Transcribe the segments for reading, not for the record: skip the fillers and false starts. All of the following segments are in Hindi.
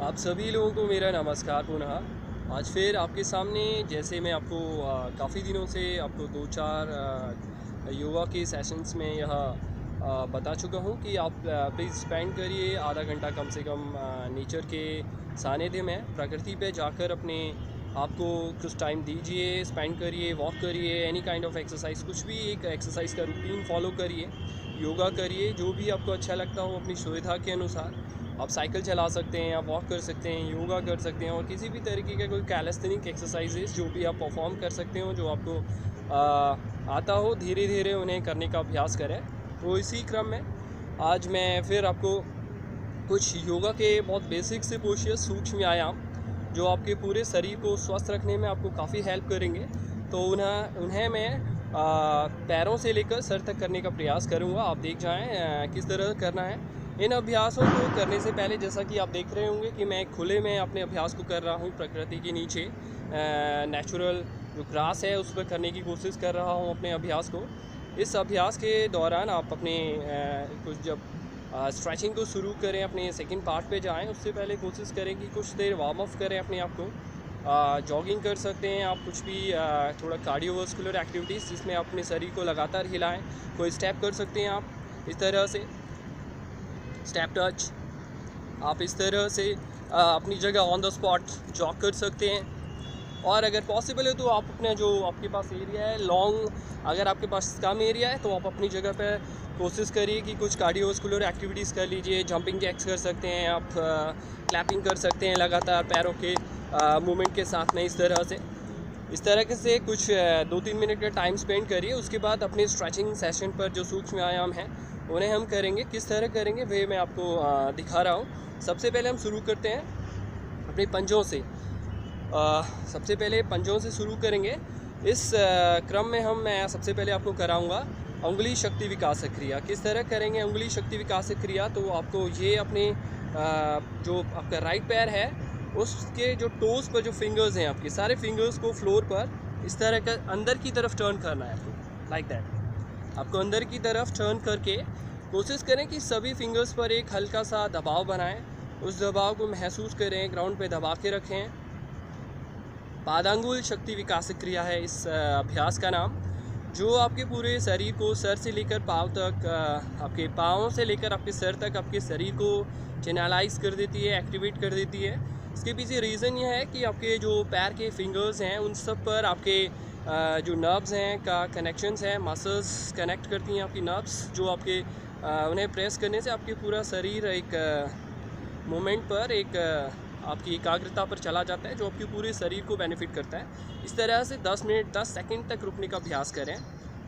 आप सभी लोगों को मेरा नमस्कार पुनः। आज फिर आपके सामने, जैसे मैं आपको काफ़ी दिनों से आपको दो चार योगा के सेशंस में यह बता चुका हूँ कि आप प्लीज़ स्पेंड करिए आधा घंटा कम से कम नेचर के सानिध्य में, प्रकृति पे जाकर अपने आपको कुछ टाइम दीजिए, स्पेंड करिए, वॉक करिए, एनी काइंड ऑफ एक्सरसाइज, कुछ भी एक एक्सरसाइज का रूटीन फॉलो करिए, योगा करिए, जो भी आपको अच्छा लगता हो अपनी सुविधा के अनुसार। आप साइकिल चला सकते हैं, आप वॉक कर सकते हैं, योगा कर सकते हैं, और किसी भी तरीके का कोई कैलिस्थेनिक एक्सरसाइजेज जो भी आप परफॉर्म कर सकते हो, जो आपको आता हो, धीरे धीरे उन्हें करने का अभ्यास करें। तो इसी क्रम में आज मैं फिर आपको कुछ योगा के बहुत बेसिक से पोस्चर्स, सूक्ष्म व्यायाम जो आपके पूरे शरीर को स्वस्थ रखने में आपको काफ़ी हेल्प करेंगे, तो उन्हें मैं पैरों से लेकर सर तक करने का प्रयास करूँगा। आप देख जाएँ किस तरह करना है। इन अभ्यासों को करने से पहले, जैसा कि आप देख रहे होंगे कि मैं खुले में अपने अभ्यास को कर रहा हूँ, प्रकृति के नीचे नेचुरल जो ग्रास है उस पर करने की कोशिश कर रहा हूँ अपने अभ्यास को। इस अभ्यास के दौरान आप अपने कुछ जब स्ट्रेचिंग को शुरू करें, अपने सेकंड पार्ट पे जाएं, उससे पहले कोशिश करें कि कुछ देर वार्म अप करें अपने आप को। जॉगिंग कर सकते हैं आप, कुछ भी थोड़ा कार्डियोवास्कुलर एक्टिविटीज़ जिसमें आप अपने शरीर को लगातार हिलाएं। कोई स्टेप कर सकते हैं आप इस तरह से, स्टेप टच। आप इस तरह से अपनी जगह ऑन द स्पॉट जॉग कर सकते हैं। और अगर पॉसिबल है तो आप अपना जो आपके पास एरिया है लॉन्ग, अगर आपके पास कम एरिया है तो आप अपनी जगह पर कोशिश करिए कि कुछ कार्डियोवास्कुलर एक्टिविटीज़ कर लीजिए। जंपिंग जैक्स कर सकते हैं आप, क्लैपिंग कर सकते हैं लगातार पैरों के मूवमेंट के साथ में। इस तरह से कुछ 2-3 मिनट का टाइम स्पेंड करिए। उसके बाद अपने स्ट्रेचिंग सेशन पर जो सूक्ष्म व्यायाम हैं उन्हें हम करेंगे। किस तरह करेंगे वे मैं आपको दिखा रहा हूँ। सबसे पहले हम शुरू करते हैं अपने पंजों से। सबसे पहले पंजों से शुरू करेंगे। इस क्रम में मैं सबसे पहले आपको कराऊंगा उंगली शक्ति विकास क्रिया। किस तरह करेंगे उंगली शक्ति विकास क्रिया? तो आपको ये अपने जो आपका राइट पैर है उसके जो टोस पर जो फिंगर्स हैं, आपके सारे फिंगर्स को फ्लोर पर इस तरह का अंदर की तरफ टर्न करना है आपको, लाइक दैट। आपको अंदर की तरफ टर्न करके कोशिश करें कि सभी फिंगर्स पर एक हल्का सा दबाव बनाएं। उस दबाव को महसूस करें, ग्राउंड पे दबा के रखें। पादांगुल शक्ति विकास क्रिया है इस अभ्यास का नाम, जो आपके पूरे शरीर को सर से लेकर पाँव तक, आपके पाँव से लेकर आपके सर तक आपके शरीर को चैनलाइज कर देती है, एक्टिवेट कर देती है। इसके पीछे रीज़न ये है कि आपके जो पैर के फिंगर्स हैं उन सब पर आपके जो नर्व्स हैं का कनेक्शंस हैं, मसल्स कनेक्ट करती हैं आपकी नर्व्स, जो आपके उन्हें प्रेस करने से आपके पूरा शरीर एक मोमेंट पर एक आपकी एकाग्रता पर चला जाता है, जो आपके पूरे शरीर को बेनिफिट करता है। इस तरह से 10 मिनट 10 सेकंड तक रुकने का अभ्यास करें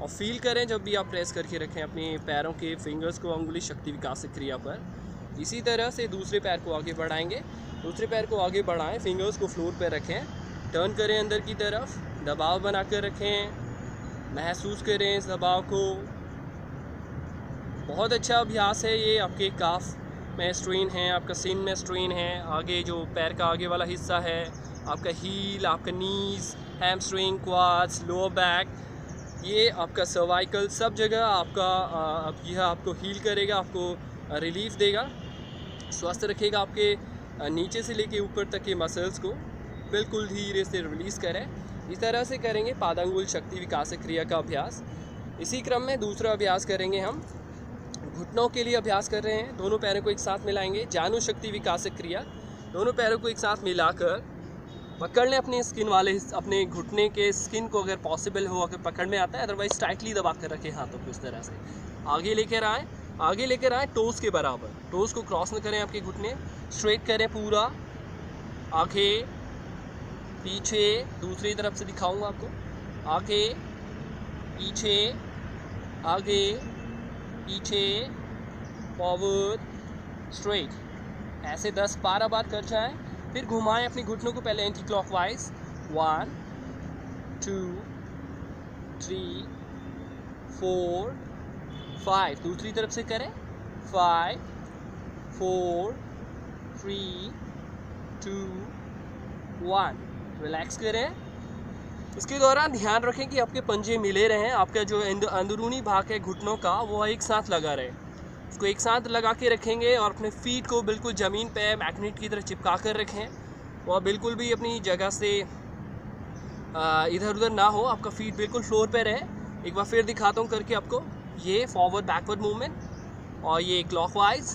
और फील करें जब भी आप प्रेस करके रखें अपने पैरों के फिंगर्स को उंगली शक्ति विकास क्रिया पर। इसी तरह से दूसरे पैर को आगे बढ़ाएंगे। दूसरे पैर को आगे बढ़ाएं, फिंगर्स को फ्लोर पर रखें, टर्न करें अंदर की तरफ, दबाव बना कर रखें, महसूस करें इस दबाव को। बहुत अच्छा अभ्यास है ये। आपके काफ में स्ट्रेन है, आपका सिन में स्ट्रेन है, आगे जो पैर का आगे वाला हिस्सा है, आपका हील, आपका नीज, हैमस्ट्रिंग, क्वाड्स, लोअर बैक, ये आपका सर्वाइकल, सब जगह आपका यह आपको हील करेगा, आपको रिलीफ देगा, स्वस्थ रखेगा। आपके नीचे से लेके ऊपर तक के मसल्स को बिल्कुल धीरे से रिलीज़ करें। इस तरह से करेंगे पादांगुल शक्ति विकास क्रिया का अभ्यास। इसी क्रम में दूसरा अभ्यास करेंगे हम घुटनों के लिए अभ्यास कर रहे हैं। दोनों पैरों को एक साथ मिलाएंगे, जानु शक्ति विकास क्रिया। दोनों पैरों को एक साथ मिलाकर पकड़ लें अपने स्किन वाले, अपने घुटने के स्किन को अगर पॉसिबल हो, अगर पकड़ में आता है, अदरवाइज टाइटली दबा कर रखें हाथों को। इस तरह से आगे लेकर आएँ टोस के बराबर। टोस को क्रॉस न करें, आपके घुटने स्ट्रेट करें पूरा, आगे पीछे। दूसरी तरफ से दिखाऊंगा आपको, आगे पीछे, आगे पीछे, फॉरवर्ड, स्ट्रेट। ऐसे 10-12 बार कर जाएं। फिर घुमाएं अपने घुटनों को, पहले एंटी क्लॉकवाइज, 1 2 3 4 5। दूसरी तरफ से करें, 5 4 3 2 1। रिलैक्स करें। इसके दौरान ध्यान रखें कि आपके पंजे मिले रहें, आपका जो अंदरूनी भाग है घुटनों का वो एक साथ लगा रहे। इसको एक साथ लगा के रखेंगे और अपने फीट को बिल्कुल ज़मीन पे मैग्नेट की तरह चिपका कर रखें। और बिल्कुल भी अपनी जगह से इधर उधर ना हो, आपका फीट बिल्कुल फ्लोर पे रहे। एक बार फिर दिखाता हूँ करके आपको। ये फॉरवर्ड बैकवर्ड मूवमेंट और ये क्लॉकवाइज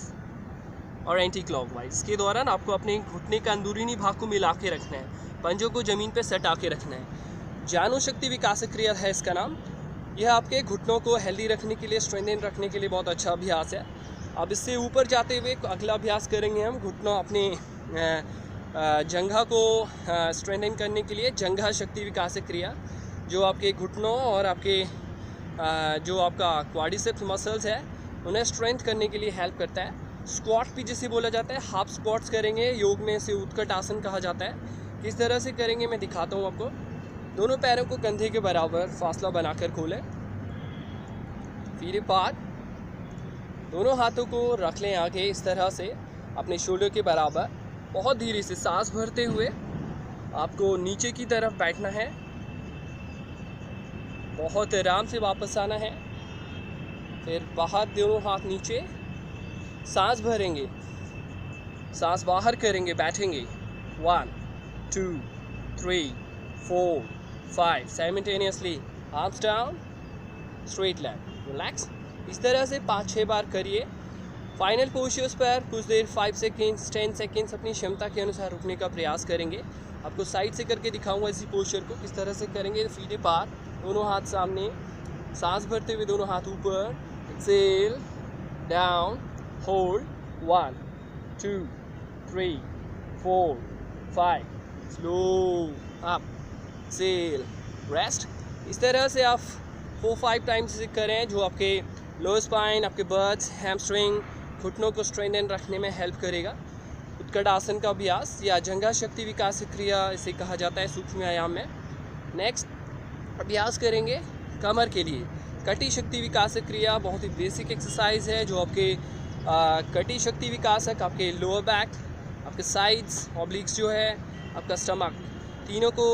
और एंटी क्लॉकवाइज। इसके दौरान आपको अपने घुटने का अंदरूनी भाग को मिला के रखना है, पंजों को ज़मीन पे सटा के रखना है। जानु शक्ति विकास क्रिया है इसका नाम। यह आपके घुटनों को हेल्दी रखने के लिए, स्ट्रेंथन रखने के लिए बहुत अच्छा अभ्यास है। अब इससे ऊपर जाते हुए अगला अभ्यास करेंगे हम घुटनों अपने जंघा को स्ट्रेंथन करने के लिए जंघा शक्ति विकास क्रिया, जो आपके घुटनों और आपके जो आपका क्वाड्रिसेप्स मसल्स है उन्हें स्ट्रेंथ करने के लिए हेल्प करता है। स्क्वाट भी जिसे बोला जाता है, हाफ स्क्वाट्स करेंगे, योग में इसे उत्कट आसन कहा जाता है। किस तरह से करेंगे मैं दिखाता हूँ आपको। दोनों पैरों को कंधे के बराबर फासला बनाकर खोलें, फीट अपार्ट। दोनों हाथों को रख लें आगे इस तरह से अपने शोल्डर के बराबर। बहुत धीरे से सांस भरते हुए आपको नीचे की तरफ बैठना है, बहुत आराम से वापस आना है। फिर बाहर दोनों हाथ नीचे, सांस भरेंगे, सांस बाहर करेंगे, बैठेंगे। 1 2 3 4 5 simultaneously, arms down, straight leg, relax. इस तरह से 5-6 बार करिए। फाइनल पोस्चर्स पर कुछ देर 5 सेकेंड्स 10 सेकेंड्स अपनी क्षमता के अनुसार रुकने का प्रयास करेंगे। आपको साइड से करके दिखाऊंगा इसी पोस्चर को किस तरह से करेंगे। फीट अपार्ट, दोनों हाथ सामने, सांस भरते हुए दोनों हाथ ऊपर, exhale, down, hold, 1 2 3 4 5, slow up, exhale, rest. इस तरह से आप 4-5 टाइम्स करें, जो आपके लोअर स्पाइन, आपके बट्स, हैमस्ट्रिंग, घुटनों को स्ट्रेंथन रखने में हेल्प करेगा। उत्कट आसन का अभ्यास या जंघा शक्ति विकास क्रिया इसे कहा जाता है सूक्ष्म व्यायाम में। नेक्स्ट अभ्यास करेंगे कमर के लिए कटी शक्ति विकास क्रिया। बहुत ही बेसिक एक्सरसाइज है जो आपके कटी शक्ति विकासक आपके लोअर बैक, आपके साइड्स, ऑब्लिक्स जो है, आपका स्टमक, तीनों को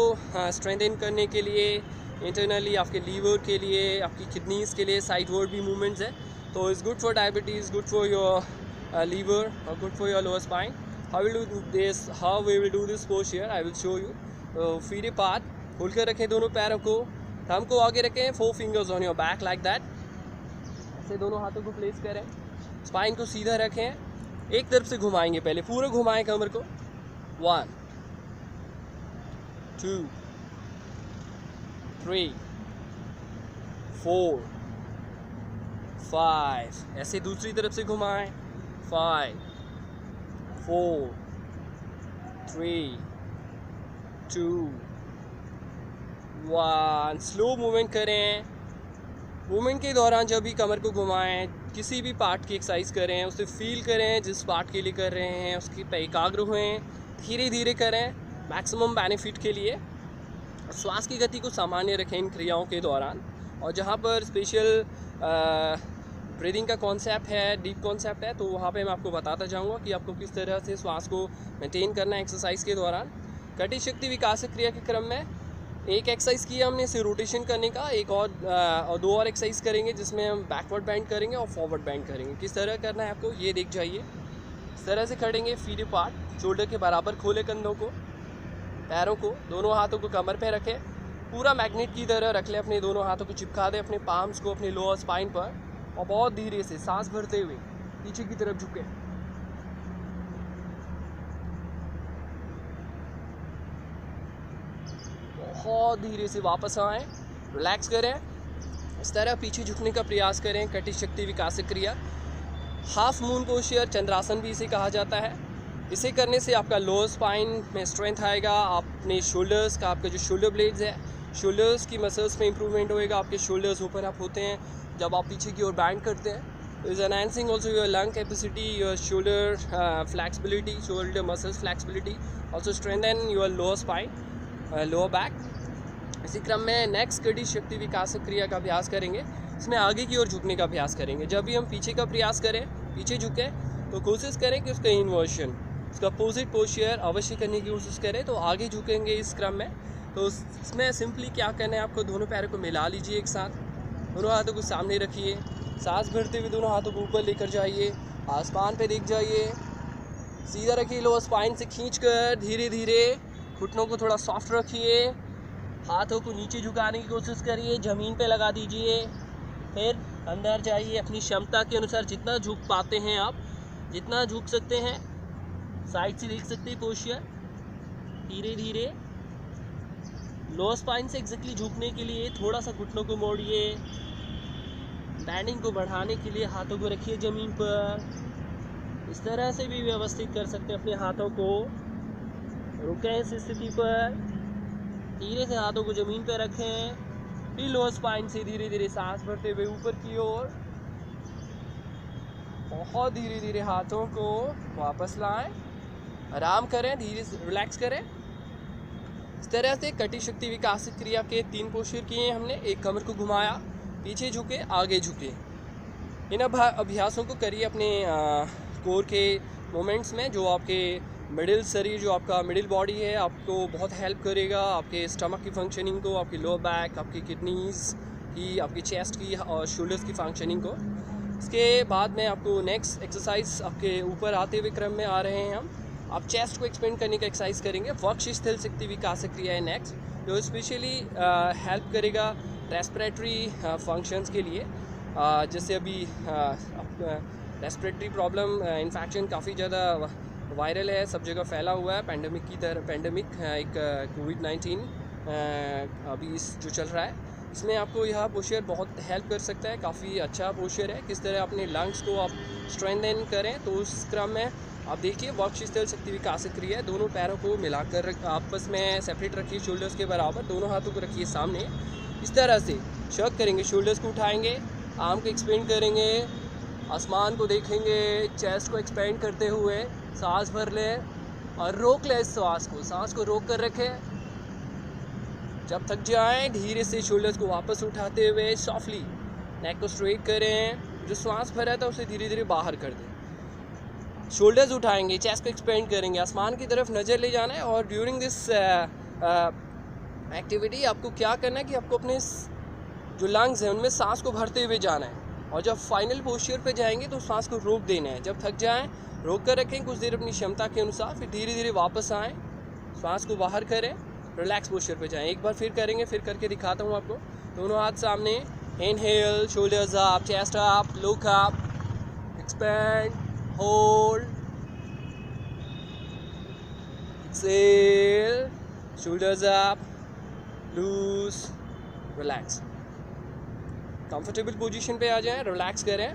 स्ट्रेंथन करने के लिए, इंटरनली आपके लीवर के लिए, आपकी किडनीज़ के लिए साइडवर्ड भी मूवमेंट्स है। तो is good for diabetes, good for your liver और good for your lower spine. How we will do this posture, I will show you. Feet apart, खोल कर रखें दोनों पैरों को, थंब को आगे रखें, 4 fingers on your back like that. ऐसे दोनों हाथों को प्लेस करें, स्पाइन को सीधा रखें, एक तरफ से घुमाएंगे, पहले पूरा घुमाएं कमर को। 1 2 3 4 5, ऐसे दूसरी तरफ से घुमाएं। 5 4 3 2 1। स्लो मूवमेंट करें। मूवमेंट के दौरान जब भी कमर को घुमाएं, किसी भी पार्ट की एक्सरसाइज करें, उसे फील करें जिस पार्ट के लिए कर रहे हैं, उसके पे एकाग्र हुएं, धीरे धीरे करें मैक्सिमम बेनिफिट के लिए। श्वास की गति को सामान्य रखें इन क्रियाओं के दौरान। और जहाँ पर स्पेशल ब्रीदिंग का कॉन्सेप्ट है, डीप कॉन्सेप्ट है, तो वहाँ पे मैं आपको बताता जाऊँगा कि आपको किस तरह से श्वास को मेंटेन करना है एक्सरसाइज के दौरान। कटी शक्ति विकास क्रिया के क्रम में एक एक्सरसाइज किया हमने इसे रोटेशन करने का, एक और 2 और एक्सरसाइज करेंगे जिसमें हम बैकवर्ड बैंड करेंगे और फॉरवर्ड बैंड करेंगे। किस तरह करना है आपको ये देख जाइए। इस तरह से खड़ेंगे, फीट अपार्ट, शोल्डर के बराबर खोले कंधों को, पैरों को, दोनों हाथों को कमर पे रखें, पूरा मैग्नेट की तरह रख लें, अपने दोनों हाथों को चिपका दें अपने पाम्स को अपने लोअर स्पाइन पर, और बहुत धीरे से सांस भरते हुए पीछे की तरफ झुकें। बहुत धीरे से वापस आएं, रिलैक्स करें। इस तरह पीछे झुकने का प्रयास करें। कटी शक्ति विकास क्रिया, हाफ मून पोस्चर, चंद्रासन भी इसे कहा जाता है। इसे करने से आपका लोअर स्पाइन में स्ट्रेंथ आएगा, अपने शोल्डर्स का, आपका जो शोल्डर ब्लेड्स है, शोल्डर्स की मसल्स में इंप्रूवमेंट होएगा। आपके शोल्डर्स ओपन अप होते हैं जब आप पीछे की ओर बैंड करते हैं। Is enhancing also your lung capacity, your shoulder flexibility, shoulder muscles flexibility, also strengthen your lower spine, lower back. इसी क्रम में नेक्स्ट कटी शक्ति विकास क्रिया का अभ्यास करेंगे। इसमें आगे की ओर झुकने का अभ्यास करेंगे। जब भी हम पीछे का प्रयास करें, पीछे झुकें, तो कोशिश करें कि उसका इन्वर्शन, उसका अपोजिट पोस्चर अवश्य करने की कोशिश करें, तो आगे झुकेंगे इस क्रम में। तो इसमें सिंपली क्या करना है आपको, दोनों पैरों को मिला लीजिए एक साथ, दोनों हाथों को सामने रखिए, सांस भरते हुए दोनों हाथों को ऊपर लेकर जाइए, आसमान पे देख जाइए, सीधा रखिए, लो स्पाइन से खींचकर धीरे धीरे घुटनों को थोड़ा सॉफ्ट रखिए, हाथों को नीचे झुकाने की कोशिश करिए, ज़मीन पे लगा दीजिए। फिर अंदर जाइए, अपनी क्षमता के अनुसार जितना झुक पाते हैं आप, जितना झुक सकते हैं, साइड से देख सकते हैं पोस्चर। धीरे धीरे लो स्पाइन से एग्जैक्टली झुकने के लिए थोड़ा सा घुटनों को मोड़िए, बैंडिंग को बढ़ाने के लिए हाथों को रखिए ज़मीन पर। इस तरह से भी व्यवस्थित कर सकते हैं अपने हाथों को। रुकें इस स्थिति पर, धीरे से हाथों को ज़मीन पर रखें, फिर लो स्पाइन से धीरे धीरे सांस भरते हुए ऊपर की ओर, बहुत धीरे धीरे हाथों को वापस लाएं, आराम करें, धीरे से रिलैक्स करें। इस तरह से कटी शक्ति विकासित क्रिया के 3 पोस्चर किए हमने। एक कमर को घुमाया, पीछे झुके, आगे झुके। इन अभ्यासों को करिए अपने कोर के मोमेंट्स में, जो आपके मिडिल शरीर, जो आपका मिडिल बॉडी है, आपको बहुत हेल्प करेगा आपके स्टमक की फंक्शनिंग को, आपकी लोअर बैक, आपकी किडनीज़ की, आपकी चेस्ट की और शोल्डर्स की फंक्शनिंग को। इसके बाद में आपको नेक्स्ट एक्सरसाइज आपके ऊपर आते हुए क्रम में आ रहे हैं हम। आप चेस्ट को एक्सपेंड करने का एक्सरसाइज करेंगे। वक्षस्थल शक्ति विकास क्रिया है नेक्स्ट, जो स्पेशली हेल्प करेगा रेस्पिरेटरी फंक्शंस के लिए। जैसे अभी रेस्पिरेटरी प्रॉब्लम, इन्फेक्शन काफ़ी ज़्यादा वायरल है, सब जगह फैला हुआ है, पैंडमिक की तरह। पैंडमिक एक कोविड-19 अभी जो चल रहा है, इसमें आपको यह पोस्चर बहुत हेल्प कर सकता है। काफ़ी अच्छा पोस्चर है। किस तरह अपने लंग्स को आप स्ट्रेंथन करें, तो उस क्रम में आप देखिए वक्षस्थल शक्ति विकास क्रिया है। दोनों पैरों को मिलाकर आपस में सेपरेट रखिए, शोल्डर्स के बराबर। दोनों हाथों को रखिए सामने, इस तरह से शक करेंगे। शोल्डर्स को उठाएंगे, आर्म को एक्सपेंड करेंगे, आसमान को देखेंगे, चेस्ट को एक्सपेंड करते हुए सांस भर लें और रोक लें इस सांस को रोक कर रखें। जब थक जाएं, धीरे से शोल्डर्स को वापस उठाते हुए सॉफ्टली नेक को स्ट्रेट करें। जो सांस भरा था उसे धीरे धीरे बाहर कर दें। शोल्डर्स उठाएंगे, चेस्ट को एक्सपेंड करेंगे, आसमान की तरफ नज़र ले जाना है। और ड्यूरिंग दिस एक्टिविटी आपको क्या करना है कि आपको अपने जो लंग्स हैं उनमें सांस को भरते हुए जाना है, और जब फाइनल पोस्चर पे जाएंगे तो सांस को रोक देना है। जब थक जाएं, रोक कर रखें कुछ देर अपनी क्षमता के अनुसार, फिर धीरे धीरे वापस आएँ, सांस को बाहर करें, रिलैक्स पोस्चर पे जाएं। एक बार फिर करेंगे, फिर करके दिखाता हूँ आपको। दोनों हाथ सामने, inhale, shoulders up, chest up, look up, expand, hold, exhale, shoulders up, loose, relax. Comfortable position पे आ जाएं, रिलैक्स करें।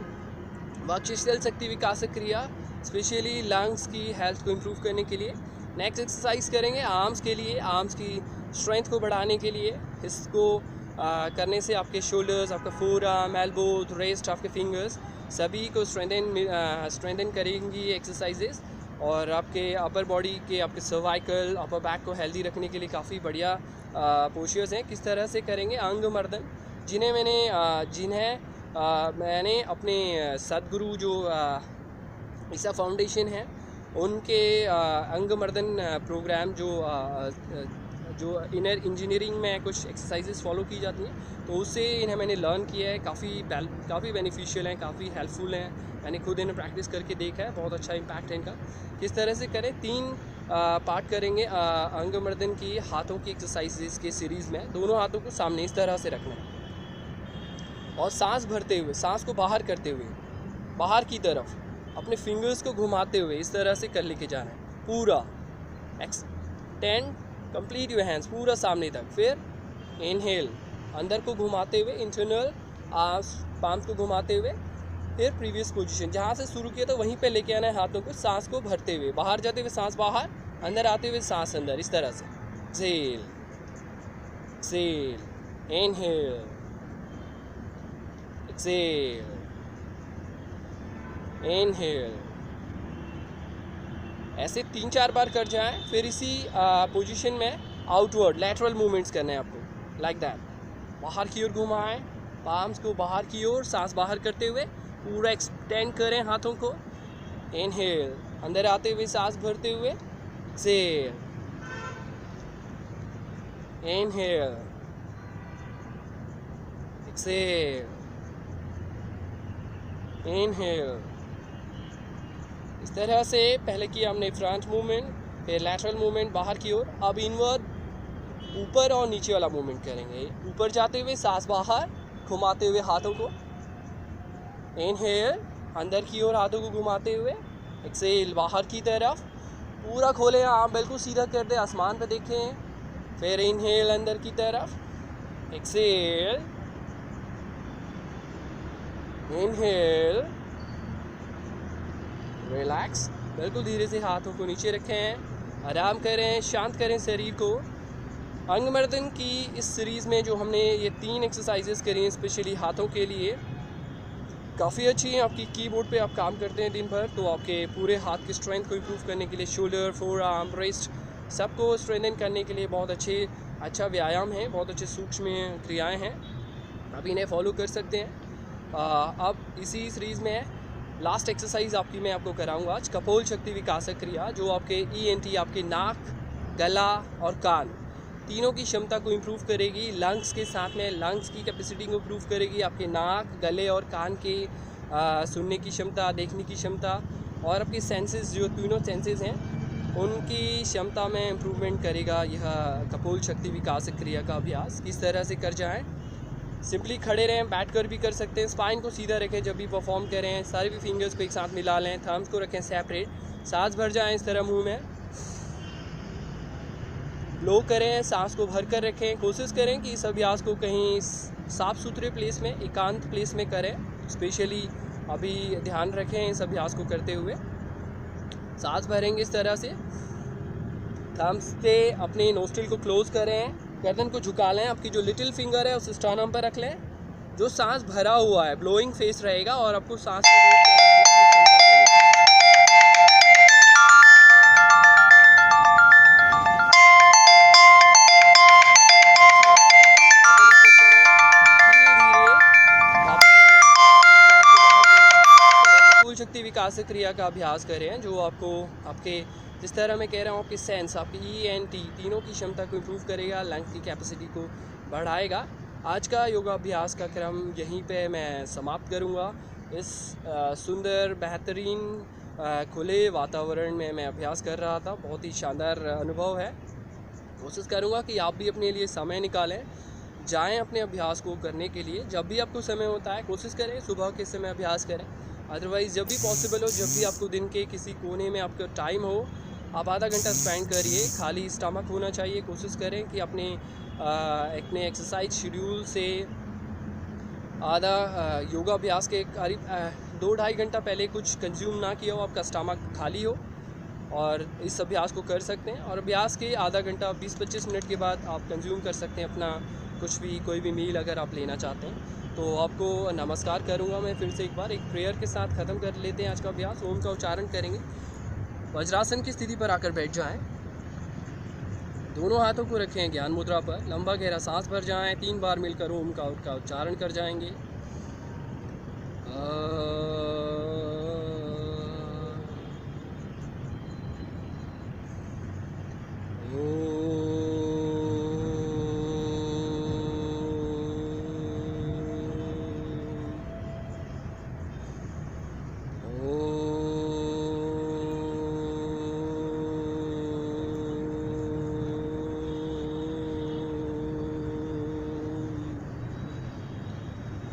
वक्षस्थल शक्ति विकास क्रिया स्पेशली लंग्स की हेल्थ को इम्प्रूव करने के लिए। नेक्स्ट एक्सरसाइज करेंगे आर्म्स के लिए, आर्म्स की स्ट्रेंथ को बढ़ाने के लिए। इसको करने से आपके शोल्डर्स, आपका फोर आर्म, एल्बो, रेस्ट, आपके फिंगर्स सभी को स्ट्रेंथन करेंगी ये एक्सरसाइजेस। और आपके अपर बॉडी के, आपके सर्वाइकल, अपर बैक को हेल्दी रखने के लिए काफ़ी बढ़िया पोस्चर्स हैं। किस तरह से करेंगे? अंग मर्दन, जिन्हें मैंने अपने सदगुरु जो ईसा फाउंडेशन है उनके अंग मर्दन प्रोग्राम जो इनर इंजीनियरिंग में कुछ एक्सरसाइजेस फॉलो की जाती हैं, तो उससे इन्हें मैंने लर्न किया है। काफ़ी बेनिफिशियल हैं, काफ़ी हेल्पफुल हैं। मैंने खुद इन्हें प्रैक्टिस करके देखा है, बहुत अच्छा इम्पैक्ट है इनका। किस तरह से करें? 3 पार्ट करेंगे अंग मर्दन की हाथों की एक्सरसाइजेस के सीरीज़ में। दोनों हाथों को सामने इस तरह से रखना है और सांस भरते हुए, सांस को बाहर करते हुए, बाहर की तरफ अपने फिंगर्स को घुमाते हुए इस तरह से कर लेके जाना है पूरा। एक्सटेंड, कंप्लीट योर हैंड्स पूरा सामने तक। फिर इनहेल, अंदर को घुमाते हुए, इंटरनल पाम्स को घुमाते हुए, फिर प्रीवियस पोजीशन जहाँ से शुरू किया था वहीं पे लेके आना है हाथों को, सांस को भरते हुए, बाहर जाते हुए सांस बाहर, अंदर आते हुए सांस अंदर, इस तरह से। Exhale, exhale, inhale, exhale, inhale. ऐसे 3-4 बार कर जाएं। फिर इसी पोजीशन में आउटवर्ड लैटरल मूवमेंट्स करने हैं आपको, लाइक दैट। बाहर की ओर घुमाएं, पाम्स को बाहर की ओर, सांस बाहर करते हुए पूरा एक्सटेंड करें हाथों को। इनहेल, अंदर आते हुए सांस भरते हुए, एक्सेल, इनहेल, एक्सेल, इनहेल। इस तरह से पहले किया हमने फ्रंट मूवमेंट, फिर लैटरल मूवमेंट बाहर की ओर। अब इनवर्ड ऊपर और नीचे वाला मूवमेंट करेंगे। ऊपर जाते हुए सांस बाहर, घुमाते हुए हाथों को। इनहेल, अंदर की ओर हाथों को घुमाते हुए। एक्सेल, बाहर की तरफ पूरा खोलें, आँख बिल्कुल सीधा कर दे, आसमान पे देखें। फिर इनहेल अंदर की तरफ, एक्सेल, इनहेल, रिलैक्स। बिल्कुल धीरे से हाथों को नीचे रखें, आराम करें, शांत करें शरीर को। अंगमर्दन की इस सीरीज़ में जो हमने ये 3 एक्सरसाइजेस करी हैं स्पेशली हाथों के लिए, काफ़ी अच्छी हैं। आपकी कीबोर्ड पे आप काम करते हैं दिन भर, तो आपके पूरे हाथ की स्ट्रेंथ को इम्प्रूव करने के लिए, शोल्डर, फोर आर्म, रिस्ट सबको स्ट्रेंथन करने के लिए बहुत अच्छा व्यायाम है, बहुत अच्छे सूक्ष्म क्रियाएं हैं। आप इन्हें फॉलो कर सकते हैं। अब इसी सीरीज़ में लास्ट एक्सरसाइज मैं आपको कराऊंगा आज, कपोल शक्ति विकासक क्रिया, जो आपके ENT, आपके नाक, गला और कान तीनों की क्षमता को इम्प्रूव करेगी। लंग्स के साथ में लंग्स की कैपेसिटी को इम्प्रूव करेगी। आपके नाक, गले और कान के सुनने की क्षमता, देखने की क्षमता और आपके सेंसेस, जो तीनों सेंसेस हैं, उनकी क्षमता में इम्प्रूवमेंट करेगा यह कपोल शक्ति विकासक क्रिया का अभ्यास। किस तरह से कर जाएं? सिंपली खड़े रहें, बैठ कर भी कर सकते हैं। स्पाइन को सीधा रखें जब भी परफॉर्म करें। सारे भी फिंगर्स को एक साथ मिला लें, थम्स को रखें सेपरेट। सांस भर जाएं इस तरह मुंह में, ब्लो करें, सांस को भर कर रखें। कोशिश करें कि इस अभ्यास को कहीं साफ़ सुथरे प्लेस में, एकांत प्लेस में करें। स्पेशली अभी ध्यान रखें इस अभ्यास को करते हुए। सांस भरेंगे इस तरह से, थम्स से अपने नोस्ट्रिल को क्लोज करें, गर्दन को झुका लें, आपकी जो लिटिल फिंगर है उस स्टर्नम पर रख लें। जो सांस भरा हुआ है ब्लोइंग फेस रहेगा और आपको सांस को रोक कर रखने की क्षमता चाहिए। कपोल शक्ति विकासक क्रिया का अभ्यास करें, जो आपको आपके, जिस तरह मैं कह रहा हूँ, आपके सेंस, आपकी ENT तीनों की क्षमता को इम्प्रूव करेगा, लंग्स की कैपेसिटी को बढ़ाएगा। आज का योगाभ्यास का क्रम यहीं पे मैं समाप्त करूँगा। इस सुंदर, बेहतरीन, खुले वातावरण में मैं अभ्यास कर रहा था। बहुत ही शानदार अनुभव है। कोशिश करूँगा कि आप भी अपने लिए समय निकालें, जाएं अपने अभ्यास को करने के लिए। जब भी आपको समय होता है कोशिश करें सुबह के समय अभ्यास करें। अदरवाइज़ जब भी पॉसिबल हो, जब भी आपको दिन के किसी कोने में आपका टाइम हो, आप आधा घंटा स्पेंड करिए। खाली स्टमक होना चाहिए। कोशिश करें कि अपने एक्सरसाइज शेड्यूल से आधा योगाभ्यास के करीब 2-2.5 घंटा पहले कुछ कंज्यूम ना किया हो, आपका स्टमक खाली हो, और इस अभ्यास को कर सकते हैं। और अभ्यास के आधा घंटा 20-25 मिनट के बाद आप कंज्यूम कर सकते हैं अपना कुछ भी, कोई भी मील अगर आप लेना चाहते हैं। तो आपको नमस्कार करूंगा मैं फिर से एक बार, एक प्रेयर के साथ ख़त्म कर लेते हैं आज का अभ्यास। ओम का उच्चारण करेंगे। वज्रासन की स्थिति पर आकर बैठ जाएं, दोनों हाथों को रखें ज्ञान मुद्रा पर, लंबा गहरा सांस भर जाएं, 3 बार मिलकर ओम का उच्चारण कर जाएंगे।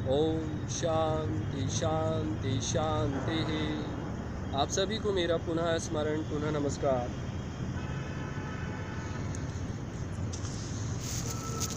ओम शांति शांति शांति। आप सभी को मेरा पुनः स्मरण, पुनः नमस्कार।